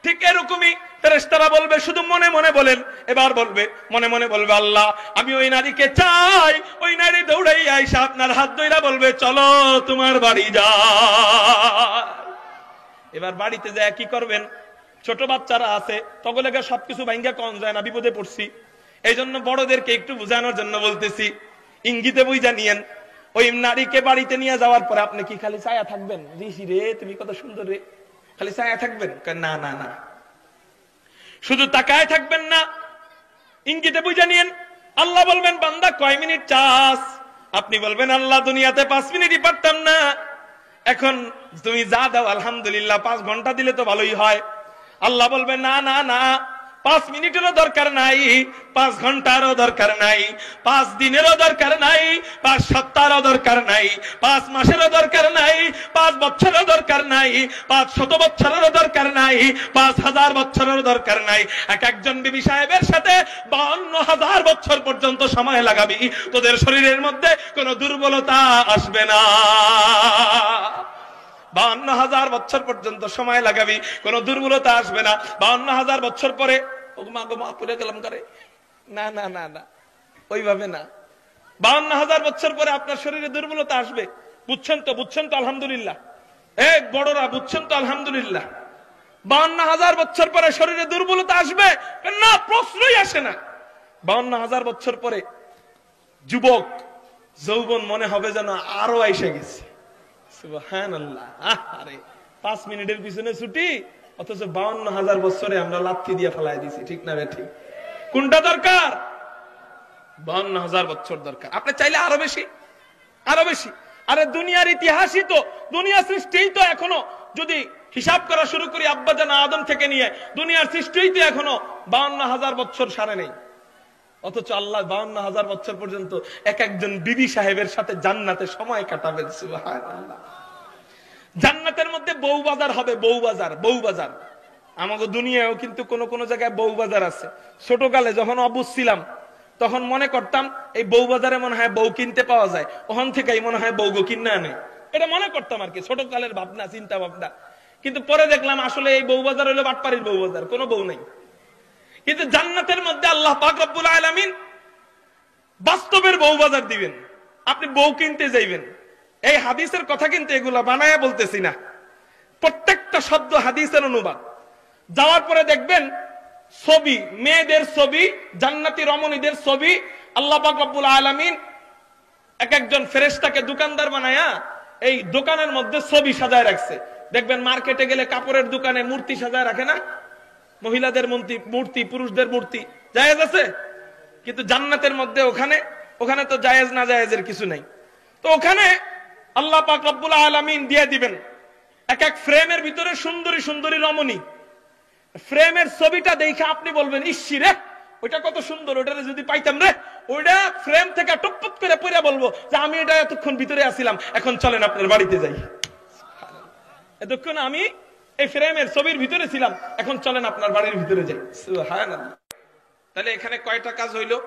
ঠিক এরকমই ফেরেশতারা বলবে, শুধু মনে মনে বলেন, এবার বলবে মনে মনে বলবে, আল্লাহ আমি ওই নারীকে চাই। ওই নারী দৌড়াইয়া আইসা আপনার হাত ধইরা বলবে, চলো তোমার বাড়ি যা। এবার বাড়িতে যায় কি করবেন? ছোট বাচ্চারা আছে, তগলেকে সবকিছু ভাঙ্গা কন যায় না, বিপদে পড়ছি। এই জন্য বড়দেরকে একটু বোঝানোর জন্য বলতেছি, ইঙ্গিতে বুঝা নিয়েন। ওই নারীকে বাড়িতে নিয়ে যাওয়ার পরে আপনি কি খালি ছায়া থাকবেন? ঋষি রে তুমি কত সুন্দর রে, খালি ছায়া থাকবেন? না না না, শুধু তাকায় থাকবেন না, ইঙ্গিতে বুঝা নিয়েন। আল্লাহ বলবেন, বান্দা কয় মিনিট চাস? আপনি বলবেন, আল্লাহ দুনিয়াতে 5 মিনিটই পারতাম না, এখন তুমি যা দাও আলহামদুলিল্লাহ 5 ঘন্টা দিলে তো ভালোই হয়। আল্লাহ বলবেন, না না না, 5 মিনিটেরও দরকার নাই, 5 ঘন্টারও দরকার নাই, 5 দিনেরও দরকার নাই, 5 সপ্তাহেরও দরকার নাই, 5 মাসেরও দরকার নাই, 5 বছরেরও দরকার নাই, 500 বছরেরও দরকার নাই, 5000 বছরেরও দরকার নাই। একজন বিবি সাহেবের সাথে 52,000 বছর পর্যন্ত সময় লাগাবি, তোদের শরীরের মধ্যে কোনো দুর্বলতা আসবে না। 52,000 বছর পর্যন্ত সময় লাগাবি, কোন দুর্বলতা আসবে না। 52,000 বছর পরে পুরে গেলাম করে, না না না না, ওইভাবে না। 52,000 বছর পরে আপনার শরীরে দুর্বলতা আসবে, বুঝছেন তো? বুঝছেন তো আলহামদুলিল্লাহ। এই বড়রা বুঝছেন তো আলহামদুলিল্লাহ। 52,000 বছর পরে শরীরে দুর্বলতা আসবে না, প্রশ্নই আসে না। 52,000 বছর পরে যুবক যৌবন মনে হবে যেন আরো এসে গেছে। সুবহানাল্লাহ। আরে 5 মিনিটের পিছনে ছুটি, অথচ 52,000 বছরে আমরা লাথি দিয়ে ফেলাই দিছি, ঠিক না বে ঠিক? কোনটা দরকার? 52,000 বছর দরকার। আপনি চাইলে আরো বেশি, আরো বেশি। আরে দুনিয়ার ইতিহাসই তো, দুনিয়া সৃষ্টিই তো এখনো যদি হিসাব করা শুরু করি আব্বাজান আদম থেকে নিয়ে, দুনিয়ার সৃষ্টিই তো এখনো 52,000 বছর সারে নেই। অথচ আল্লাহ 52,000 বছর পর্যন্ত এক একজন বিবি সাহেবের সাথে জান্নাতে সময় কাটাবেন। সুবহানাল্লাহ। জান্নাতের মধ্যে বউ বাজার হবে, বউ বাজার, বউ বাজার। আমাদের দুনিয়ায়ও কিন্তু কোন কোন জায়গায় বউ বাজার আছে। ছোটকালে যখন অবুঝ ছিলাম তখন মনে করতাম এই বউ বাজারে মনে হয় বউ কিনতে পাওয়া যায়, ওখান থেকেই মনে হয় বউ গো কিনে আনে, এটা মনে করতাম আর কি, ছোটকালের ভাবনা, চিন্তা ভাবনা। কিন্তু পরে দেখলাম আসলে এই বউ বাজার হলো বাটপাড়ির বউ বাজার, কোনো বউ নাই। কিন্তু জান্নাতের মধ্যে আল্লাহ পাক রব্বুল আলামিন বাস্তবের বউ বাজার দিবেন, আপনি বউ কিনতে যাইবেন। এই হাদিসের কথা কিন্তু এগুলা বানায়া বলতেছি না, প্রত্যেকটা শব্দ হাদিসের অনুবাদ। যাওয়ার পরে দেখবেন ছবি, মেয়েদের ছবি, জান্নাতি রমণীদের ছবি আল্লাহ পাক রব্বুল আলামিন এক একজন ফেরেশতাকে দোকানদার বানায়া এই দোকানের মধ্যে ছবি সাজায় রাখছে। দেখবেন মার্কেটে গেলে কাপড়ের দোকানে মূর্তি সাজায় রাখে না, মহিলাদের মূর্তি, পুরুষদের মূর্তি, জায়েজ আছে। কিন্তু জান্নাতের মধ্যে ওখানে তো জায়েজ না জায়েজের কিছু নাই। তো ওখানে আল্লাহ পাক রব্বুল আলামিন দিয়ে দিবেন এক এক ফ্রেমের ভিতরে সুন্দরী সুন্দরী রমণী। ফ্রেমের ছবিটা দেখে আপনি বলবেন, ইসি রে ওইটা কত সুন্দর, ওইটা যদি পাইতাম রে, ওইটা ফ্রেম থেকে টপটপ করে পড়ে বলবো যে আমি এটা এতক্ষণ ভিতরে আসছিলাম, এখন চলেন আপনার বাড়িতে যাই। এতক্ষণ আমি এই ফ্রেমের ছবির ভিতরে ছিলাম, এখন চলেন আপনার বাড়ির ভিতরে যাই। সুবহানাল্লাহ। তাহলে এখানে কয়টা কাজ হইলো?